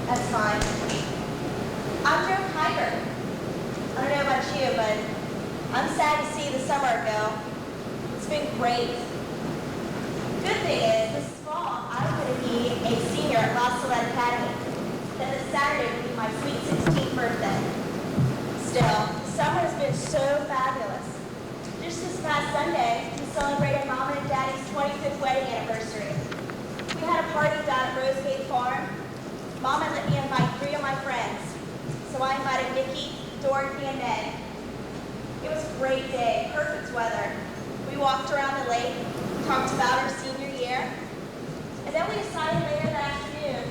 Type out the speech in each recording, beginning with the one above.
That's fine. I'm Kiger. I don't know about you, but I'm sad to see the summer go. It's been great. Good thing is, this fall, I'm going to be a senior at La Salette Academy. Then this Saturday will be my sweet 16th birthday. Still, the summer has been so fabulous. Just this past Sunday, we celebrated Mom and Daddy's 25th wedding anniversary. We had a party down at Rosegate Farm. Mom had let me invite 3 of my friends. So I invited Nikki, Dorothy, and Ned. It was a great day, perfect weather. We walked around the lake, talked about our senior year, and then we decided later that afternoon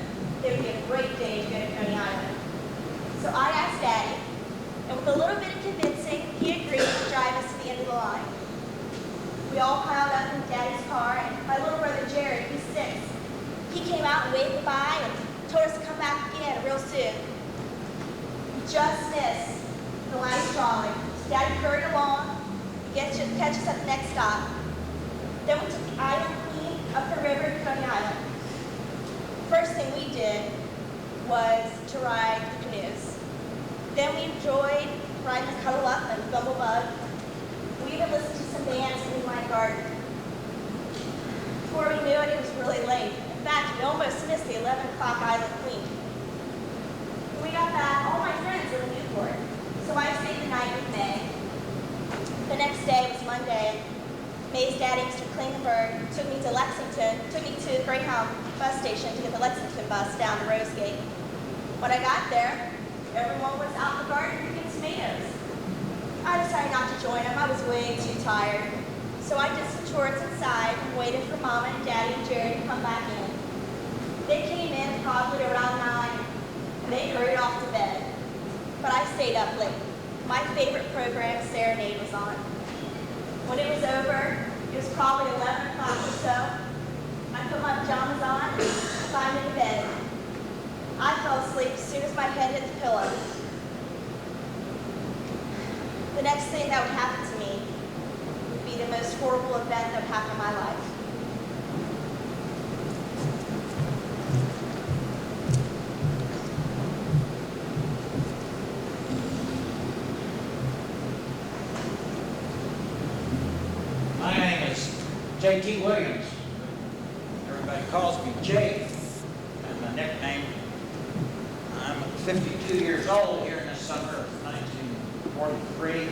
it would be a great day to go to Coney Island. So I asked Daddy, and with a little bit of convincing, he agreed to drive us to the end of the line. We all piled up in Daddy's car, and my little brother Jared, he's 6, he came out and waved goodbye and told us to come back again real soon. We just missed the last trolley. So Daddy hurried along to catch us at the next stop. Then we took the Island Queen up the river to Coney Island. First thing we did was to ride the canoes. Then we enjoyed riding the Cuddle Up and Bumblebug. We even listened to some bands in my garden. Before we knew it, it was really late. In fact, we almost missed the 11 o'clock Island Queen. When we got back, all my friends were in Newport, so I stayed the night with May. The next day was Monday. May's daddy, Mr. Klingenberg, took me to the Greyhound bus station to get the Lexington bus down to Rosegate. When I got there, everyone was out in the garden picking tomatoes. I decided not to join them. I was way too tired. So I did some chores inside and waited for Mama and Daddy and Jerry to come back in. They came in probably around 9, and they hurried off to bed. But I stayed up late. My favorite program, Serenade, was on. When it was over, it was probably 11 o'clock or so. I put my pajamas on and climbed into bed. I fell asleep as soon as my head hit the pillow. The next thing that would happen to me would be the most horrible event that would happen in my life. My name is J.T. Williams. Everybody calls me Jay, and my nickname. I'm 52 years old here in the summer of 1943.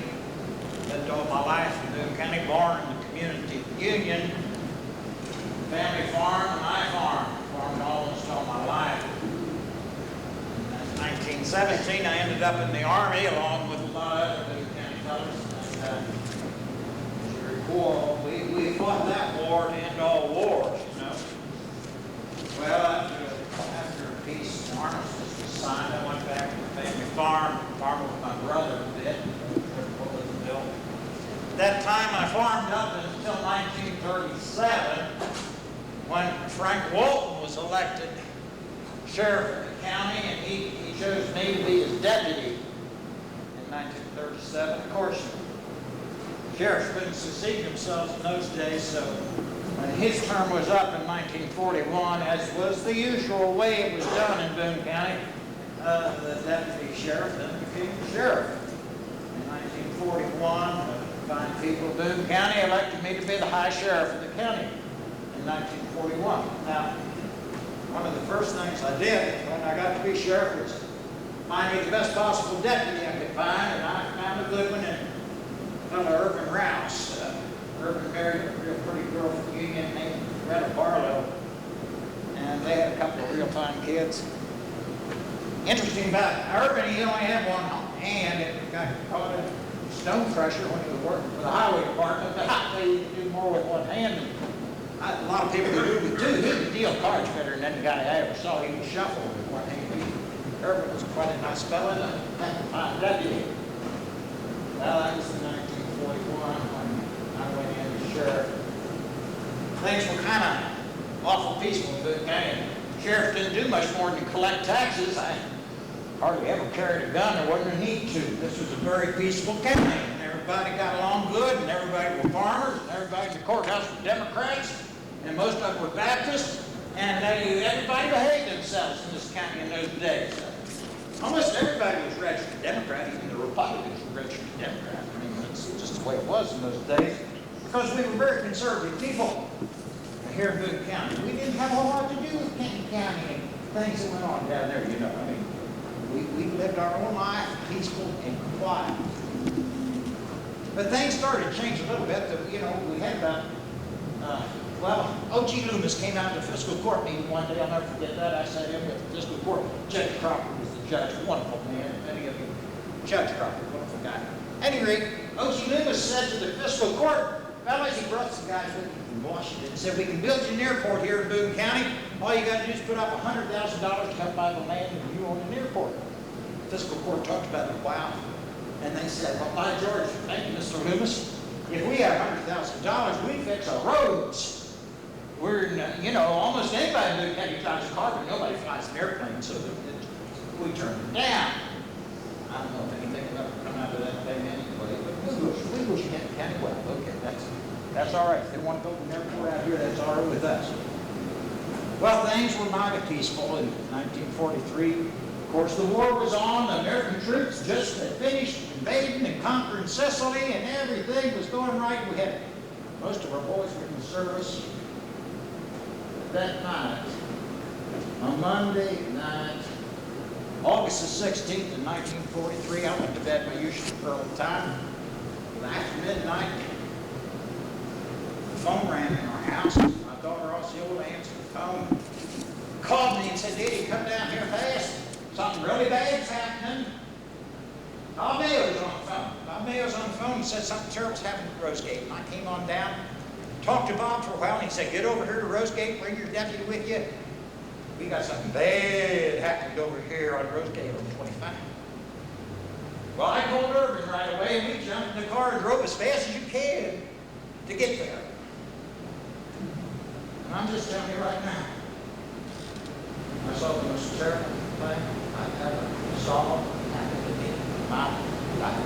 Lived all my life in Boone County, born in the community union, family farm, and I farmed almost all my life. In 1917, I ended up in the Army along with a lot of other Boone County fellows. War. We fought that war to end all wars, you know. Well, after peace and armistice was signed, I went back to the family farm with my brother a bit. At that time, I farmed up until 1937, when Frank Walton was elected sheriff of the county, and he chose me to be his deputy in 1937. Of course, sheriffs couldn't succeed themselves in those days, so when his term was up in 1941, as was the usual way it was done in Boone County, the deputy sheriff then became sheriff. In 1941, the fine people of Boone County elected me to be the high sheriff of the county in 1941. Now, one of the first things I did when I got to be sheriff was find me the best possible deputy I could find, and I found a good one in Irvin Rouse. Irvin married a real pretty girl from Union named Retta Barlow, and they had a couple of real fine kids. Interesting about Irvin, he only had one hand. It got caught in a stone crusher when he was working for the highway department. But he could do more with one hand than a lot of people could do with two. He could deal cards better than any guy I ever saw. He could shuffle with one hand. Irvin was quite a nice fellow, and a fine deputy. Well, that was in 1941 when I went in as sheriff. Things were kind of awful peaceful in Boone County. Sheriff didn't do much more than collect taxes. I hardly ever carried a gun. There wasn't a need to. This was a very peaceful county, and everybody got along good, and everybody were farmers, and everybody in the courthouse was Democrats, and most of them were Baptists, And everybody behaved themselves in this county in those days. Almost everybody was registered Democrat, even the Republicans were registered Democrat. I mean, that's just the way it was in those days. Because we were very conservative people here in Boone County. We didn't have a whole lot to do with Kenton County and things that went on down there, you know. I mean, we lived our own life, peaceful and quiet. But things started to change a little bit. You know, we had about, O.G. Loomis came out to the fiscal court meeting one day. I'll never forget that. I sat in with the fiscal court. Judge Crawford was the judge. Wonderful man. Many of you, Judge Crawford, wonderful guy. At any rate, O.G. Loomis said to the fiscal court, fellas, he brought some guys with him from Washington and said, we can build you an airport here in Boone County. All you got to do is put up $100,000 to come buy the land and you own an airport. The fiscal court talked about it a while. And they said, well, by George, thank you, Mr. Loomis. If we had $100,000, we'd fix our roads. We're, you know, almost anybody in Boone County drives a car, but nobody flies an airplane, so we turned it down. I don't know if anything will ever come out of that thing anyway, but we wish Kenton County well. Okay, that's all right. If they want to build an airport out here, that's all right with us. Well, things were mighty peaceful in 1943. Of course, the war was on. The American troops just had finished invading and conquering Sicily, and everything was going right. We had most of our boys were in the service. That night, on Monday night, August the 16th of 1943, I went to bed my usual early time. After midnight, the phone rang in our house. My daughter Osceola answered the phone, called me and said, Daddy, come down here fast. Something really bad's happening. Bob Mayo was on the phone. Bob Mayo's on the phone and said something terrible's happening at Rosegate. And I came on down, talked to Bob for a while, and he said, get over here to Rosegate, bring your deputy with you. We got something bad happened over here on Rosegate on 25. Well, I called Irvin right away, and we jumped in the car and drove as fast as you can to get there. And I'm just telling you right now, I saw the most terrible thing I ever saw happen in my life.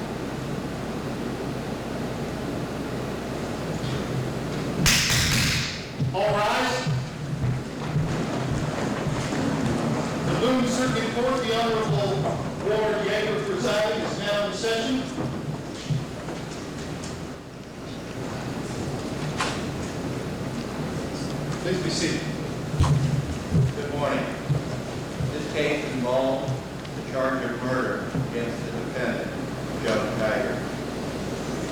All rise. The Boone Circuit Court, the Honorable Ward Yeager presiding, is now in session. Please be seated. Good morning. This case involves the charge of murder against the defendant, Joan Kiger.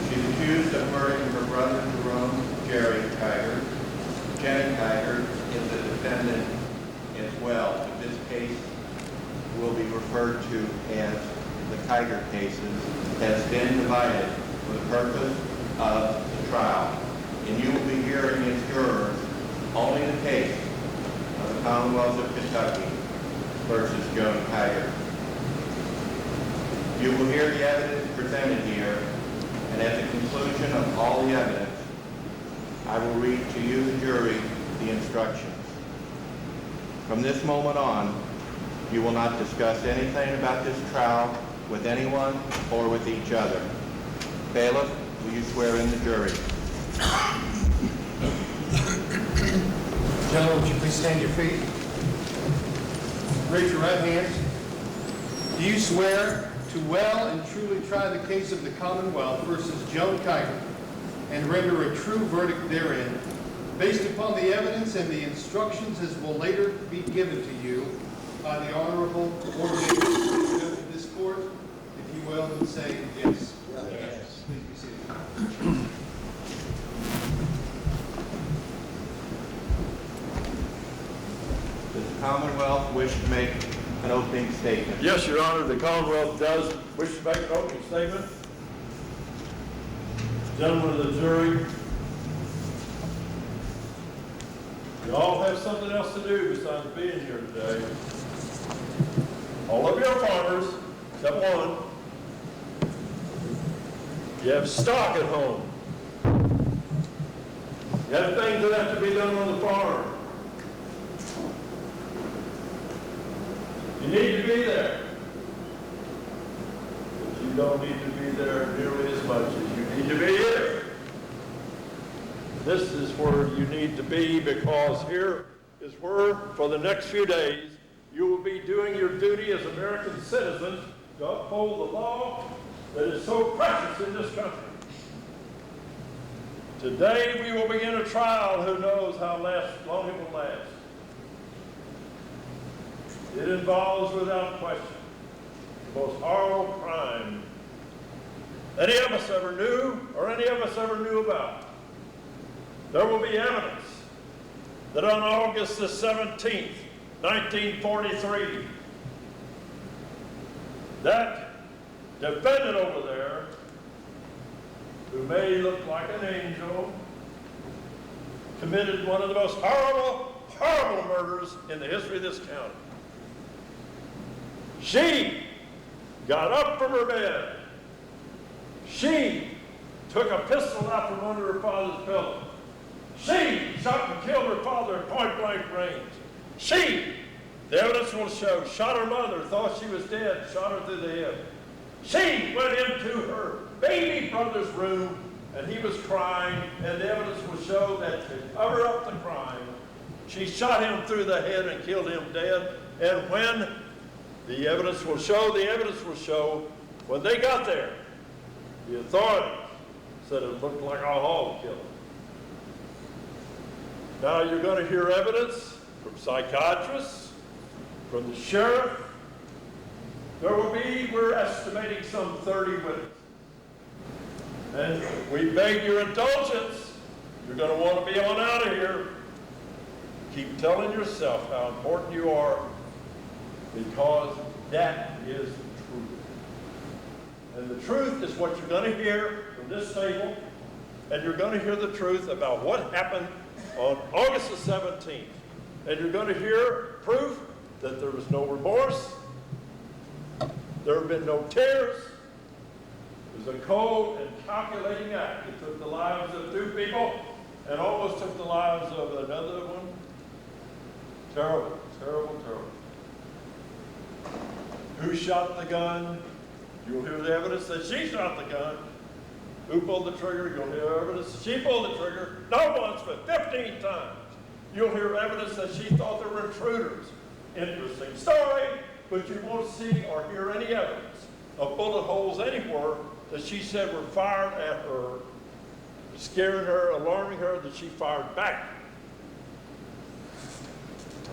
She's accused of murdering her brother Jerome, Jerry Kiger. Jenny Kiger is the defendant as well. But this case will be referred to as the Kiger cases, has been divided for the purpose of the trial. And you will be hearing as jurors only the case of the Commonwealth of Kentucky versus Joan Kiger. You will hear the evidence presented here, and at the conclusion of all the evidence, I will read to you, the jury, the instructions. From this moment on, you will not discuss anything about this trial with anyone or with each other. Bailiff, will you swear in the jury? Gentlemen, would you please stand to your feet? Raise your right hand. Do you swear to well and truly try the case of the Commonwealth versus Joan Kiger and render a true verdict therein, based upon the evidence and the instructions as will later be given to you by the Honorable Ward Yeager of this court? If you will, then say yes. Yes. Please be seated. Does the Commonwealth wish to make an opening statement? Yes, Your Honor, the Commonwealth does wish to make an opening statement. Gentlemen of the jury, you all have something else to do besides being here today. All of you are farmers, except one. You have stock at home. You have things that have to be done on the farm. You need to be there. But you don't need to be there nearly as much as you need to be here. This is where you need to be, because here is where, for the next few days, you will be doing your duty as American citizens to uphold the law that is so precious in this country. Today, we will begin a trial. Who knows how long it will last. It involves, without question, the most horrible crime any of us ever knew or any of us ever knew about. There will be evidence that on August the 17th, 1943, that defendant over there, who may look like an angel, committed one of the most horrible murders in the history of this county. She got up from her bed. She took a pistol out from under her father's pillow. She shot and killed her father at point-blank range. She, the evidence will show, shot her mother, thought she was dead, shot her through the head. She went into her baby brother's room, and he was crying, and the evidence will show that to cover up the crime, she shot him through the head and killed him dead. And when the evidence will show, when they got there, the authorities said it looked like a hog killer. Now you're going to hear evidence from psychiatrists, from the sheriff. There will be, we're estimating, some 30 witnesses. And we beg your indulgence. You're going to want to be on out of here. Keep telling yourself how important you are, because that is the truth. And the truth is what you're going to hear from this table, and you're going to hear the truth about what happened on August the 17th. And you're going to hear proof that there was no remorse, there have been no tears. It was a cold and calculating act. It took the lives of 2 people and almost took the lives of another one. Terrible, terrible, terrible. Who shot the gun? You'll hear the evidence that she shot the gun. Who pulled the trigger? You'll hear evidence that she pulled the trigger. Not once, but 15 times. You'll hear evidence that she thought there were intruders. Interesting story, but you won't see or hear any evidence of bullet holes anywhere that she said were fired at her, scaring her, alarming her, that she fired back.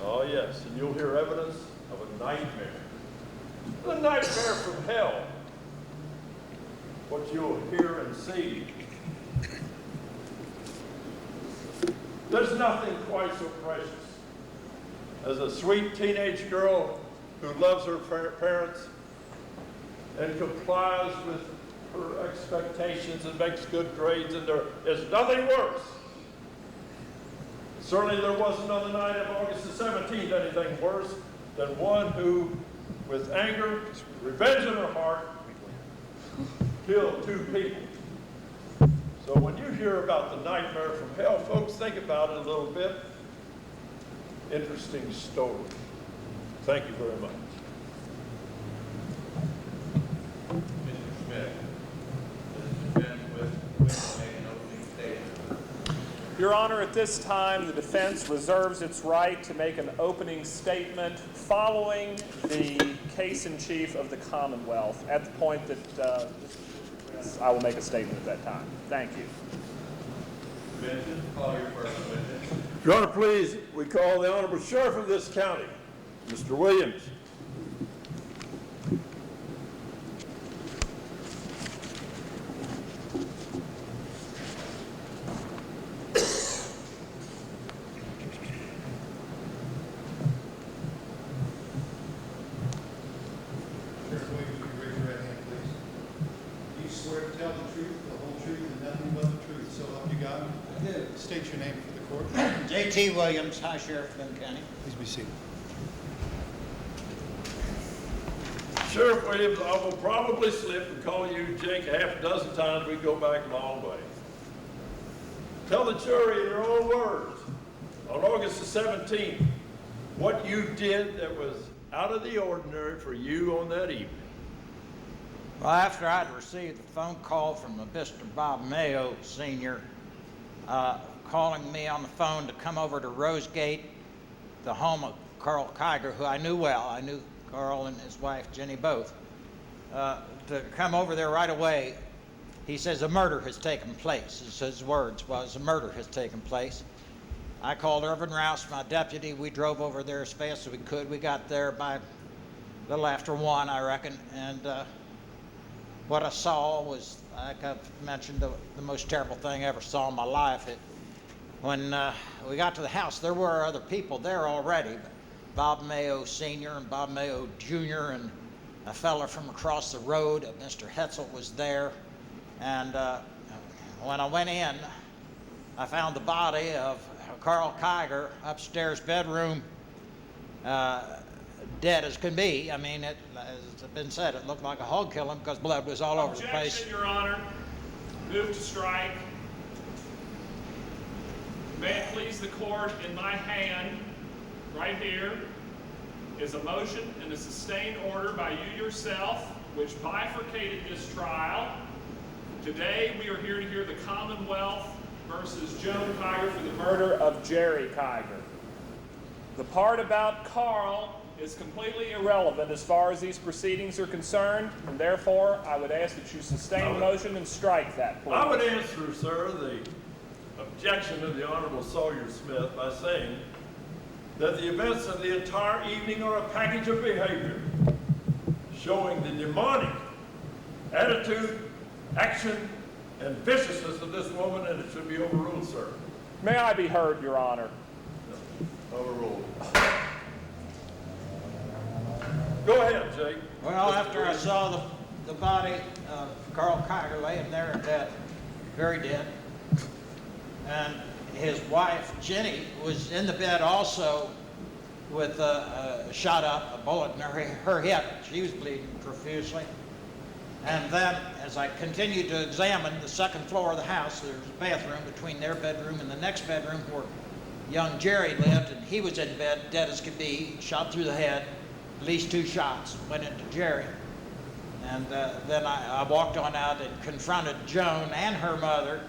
Oh yes, and you'll hear evidence of a nightmare. The nightmare from hell. What you'll hear and see. There's nothing quite so precious as a sweet teenage girl who loves her parents and complies with her expectations and makes good grades, and there is nothing worse. Certainly there wasn't on the night of August the 17th anything worse than one who, with anger, revenge in her heart, killed 2 people. So when you hear about the nightmare from hell, folks, think about it a little bit. Interesting story. Thank you very much. Mr. Smith, this has been with an opening statement. Your Honor, at this time, the defense reserves its right to make an opening statement following the case-in-chief of the Commonwealth. At the point that I will make a statement at that time. Thank you. Benson, call your first witness. Your Honor, please, we call the Honorable Sheriff of this county, Mr. Williams. Sheriff Williams, will you raise your right hand, please? Do you swear to tell the truth, the whole truth, and nothing but the truth, so help you God? I do. State your name for the court. J.T. Williams, High Sheriff, Boone County. Please be seated. Sheriff Williams, I will probably slip and call you Jake a half a dozen times. We go back a long way. Tell the jury in your own words, on August the 17th, what you did that was out of the ordinary for you on that evening. Well, after I'd received the phone call from Mr. Bob Mayo, Sr., calling me on the phone to come over to Rosegate the home of Carl Kiger, who I knew well. I knew Carl and his wife, Jenny, both. To come over there right away, he says, a murder has taken place. His words was, a murder has taken place. I called Irvin Rouse, my deputy. We drove over there as fast as we could. We got there by a little after 1, I reckon. And what I saw was, like I've mentioned, the most terrible thing I ever saw in my life. When we got to the house, there were other people there already. Bob Mayo Sr. and Bob Mayo Jr. and a fella from across the road, Mr. Hetzel, was there. And when I went in, I found the body of Carl Kiger upstairs bedroom, dead as can be. I mean, as has been said, it looked like a hog killing because blood was all over the place. Objection, Your Honor. Move to strike. May it please the court, in my hand, right here, is a motion and a sustained order by you yourself, which bifurcated this trial. Today, we are here to hear the Commonwealth versus Joan Kiger for the murder of Jerry Kiger. The part about Carl is completely irrelevant as far as these proceedings are concerned, and therefore, I would ask that you sustain the motion and strike that, please. I would answer, sir, the objection of the Honorable Sawyer Smith by saying that the events of the entire evening are a package of behavior showing the demonic attitude, action, and viciousness of this woman, and it should be overruled, sir. May I be heard, Your Honor? Overruled. Go ahead, Jake. Well, after I saw the body of Carl Kiger laying there dead, very dead, and his wife, Jenny, was in the bed also with a shot up, a bullet in her hip. She was bleeding profusely. And then, as I continued to examine the second floor of the house, there was a bathroom between their bedroom and the next bedroom where young Jerry lived, and he was in bed, dead as could be, shot through the head. At least 2 shots went into Jerry. And then I walked on out and confronted Joan and her mother.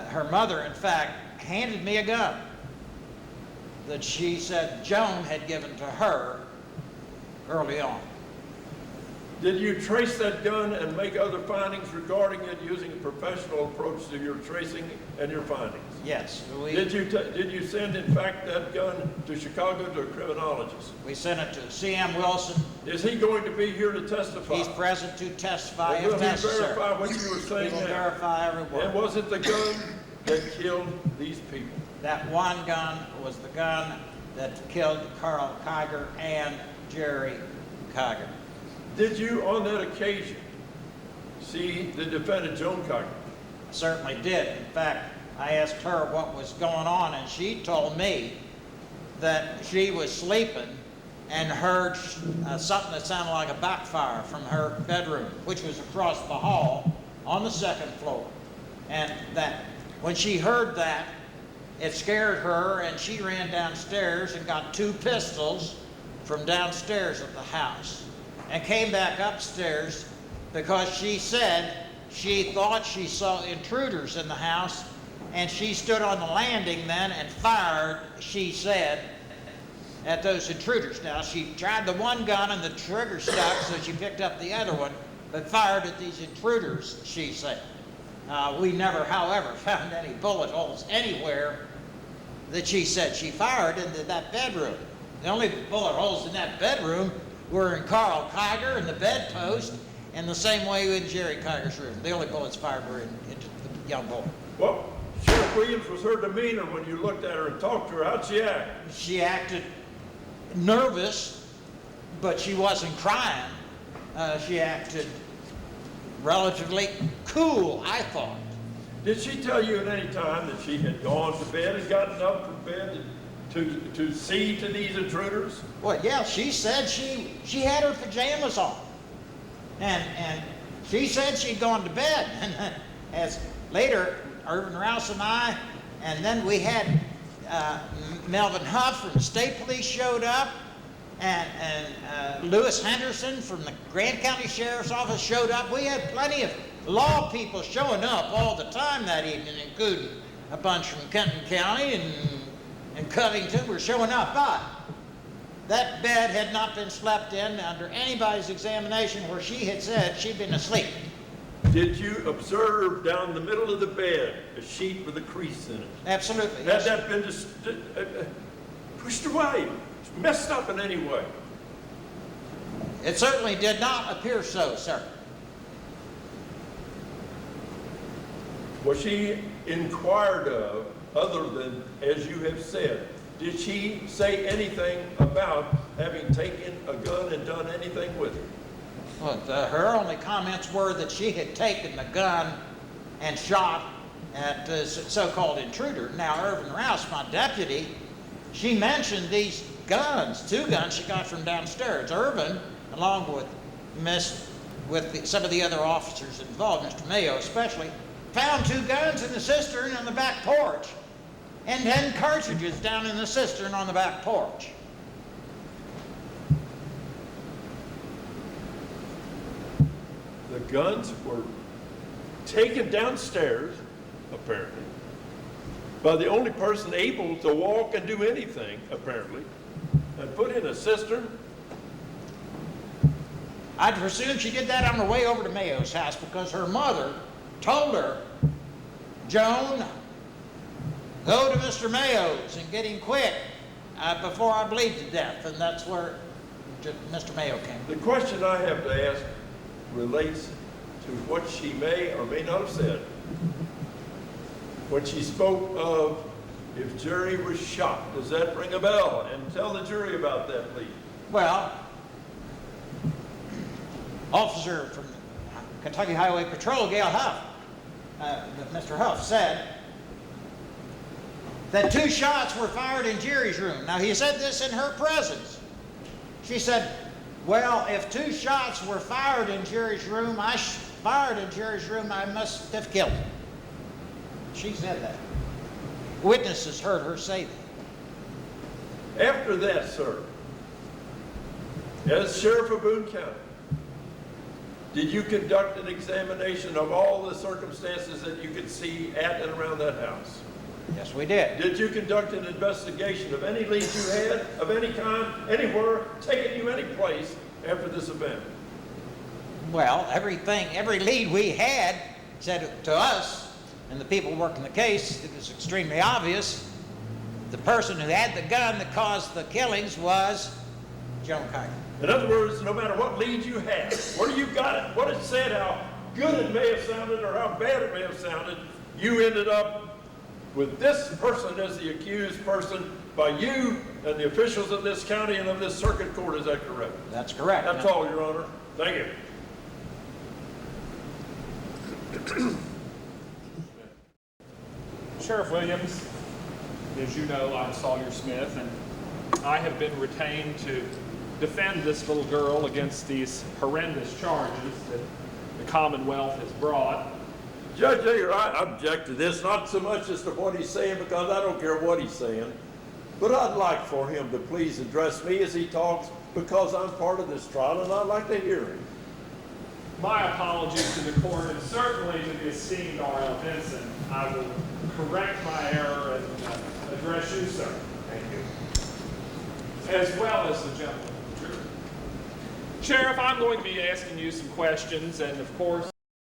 Her mother, in fact, handed me a gun that she said Joan had given to her early on. Did you trace that gun and make other findings regarding it using a professional approach to your tracing and your findings? Yes. Did you send, in fact, that gun to Chicago to a criminologist? We sent it to C.M. Wilson. Is he going to be here to testify? He's present to testify And if will he necessary. verify what you were He saying will now? verify every word. And was it the gun that killed these people? That one gun was the gun that killed Carl Kiger and Jerry Kiger. Did you, on that occasion, see the defendant, Joan Kiger? I certainly did. In fact, I asked her what was going on, and she told me that she was sleeping and heard something that sounded like a backfire from her bedroom, which was across the hall on the second floor. And that when she heard that, it scared her, and she ran downstairs and got 2 pistols from downstairs at the house and came back upstairs because she said she thought she saw intruders in the house, and she stood on the landing then and fired, she said, at those intruders. Now, she tried the one gun and the trigger stuck, so she picked up the other one, but fired at these intruders, she said. We never, however, found any bullet holes anywhere that she said she fired into that bedroom. The only bullet holes in that bedroom were in Carl Kiger in the bedpost, and the same way in Jerry Kiger's room. The only bullets fired were into the young boy. Well, Sheriff Williams, was her demeanor when you looked at her and talked to her? How'd she act? She acted nervous, but she wasn't crying. She acted relatively cool, I thought. Did she tell you at any time that she had gone to bed and gotten up from bed to see to these intruders? Well, yeah, she said she had her pajamas on. And she said she'd gone to bed. And as later, Irvin Rouse and I, and then we had Melvin Huff from the State Police showed up, and Lewis Henderson from the Grant County Sheriff's Office showed up. We had plenty of law people showing up all the time that evening, including a bunch from Kenton County and Covington were showing up, but that bed had not been slept in under anybody's examination where she had said she'd been asleep. Did you observe down the middle of the bed a sheet with a crease in it? Absolutely. Had Yes. that been just pushed away, messed up in any way? It certainly did not appear so, sir. Was she inquired of, other than, as you have said, did she say anything about having taken a gun and done anything with it? Well, her only comments were that she had taken the gun and shot at the so-called intruder. Now, Irvin Rouse, my deputy, she mentioned these guns, 2 guns she got from downstairs. Irvin, along with some of the other officers involved, Mr. Mayo especially, found 2 guns in the cistern on the back porch and 10 cartridges down in the cistern on the back porch. The guns were taken downstairs, apparently, by the only person able to walk and do anything, apparently, and put in a cistern. I'd presume she did that on her way over to Mayo's house because her mother told her, Joan, go to Mr. Mayo's and get him quick before I bleed to death. And that's where Mr. Mayo came. The question I have to ask relates to what she may or may not have said when she spoke of if Jerry was shot. Does that ring a bell? And tell the jury about that, please. Well, officer from Kentucky Highway Patrol, Gail Huff, Mr. Huff said that 2 shots were fired in Jerry's room. Now, he said this in her presence. She said, well, if 2 shots were fired in Jerry's room, I must have killed him. She said that. Witnesses heard her say that. After that, sir, as Sheriff of Boone County, did you conduct an examination of all the circumstances that you could see at and around that house? Yes, we did. Did you conduct an investigation of any leads you had, of any kind, anywhere, taking you any place after this event? Well, every lead we had said to us, and the people working the case, it was extremely obvious, the person who had the gun that caused the killings was Joan Kiger. In other words, no matter what lead you had, where you got it, what it said, how good it may have sounded or how bad it may have sounded, you ended up with this person as the accused person by you and the officials of this county and of this circuit court. Is that correct? That's correct. That's all, Your Honor. Thank you. Sheriff Williams, as you know, I'm Sawyer Smith, and I have been retained to defend this little girl against these horrendous charges that the Commonwealth has brought. Judge Ayer, I object to this, not so much as to what he's saying, because I don't care what he's saying, but I'd like for him to please address me as he talks, because I'm part of this trial, and I'd like to hear him. My apologies to the court, and certainly to the esteemed R.L. Benson. I will correct my error and address you, sir. Thank you. As well as the gentleman. Sheriff, I'm going to be asking you some questions, and of course,